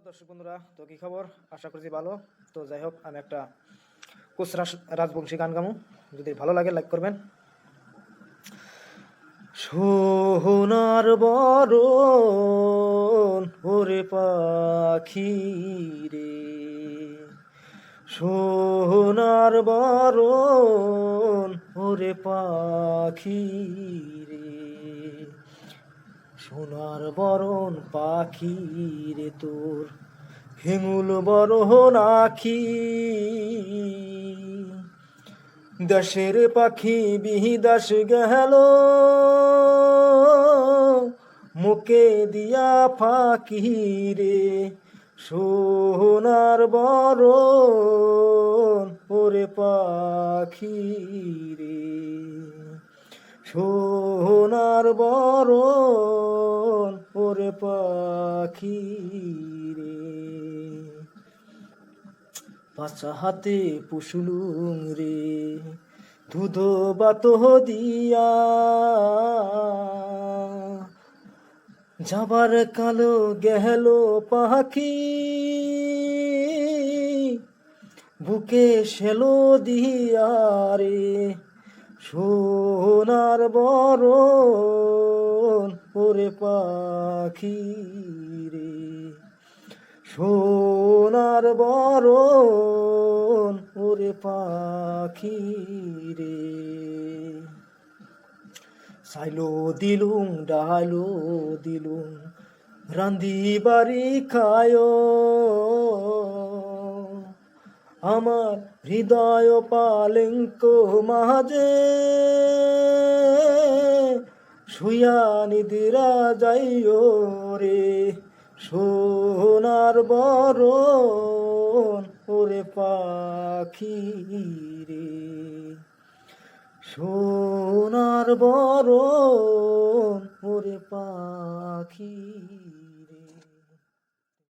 দর্শক বন্ধুরা, তো কি খবর? আশা করছি ভালো। তো যাই হোক, আমি একটা কোচ রাজবংশী গান গামু, যদি ভালো লাগে লাইক করবেন। সোনার বরণ ওরে পাখি রে, সোনার বরণ ওরে পাখি রে, সোনার বরণ পাখি রে তোর হিমুল বরণ আখি, দেশের পাখি বিদেশ গেল মুখে দিয়া ফাঁকি রে, সোনার বরণ ওরে পাখি রে, সোনার বরণ ওরে পাখি রে। পাঁচা হাতে পুষলুং রে দুধ বাত দিয়া, যাবার কালো গেল পাখি বুকে সেলো দিয়া রে, সোনার বরণ ওরে পাখি রে, সোনার বরণ ওরে পাখি রে। সাইলো দিলুম ডালো দিলুম রান্ধি বাড়ি খায়, আমার হৃদয় পালঙ্ক মাঝে শুয়া নিদিরা যাইও রে, সোনার বরণ ওরে পাখি রে, সোনার বরণ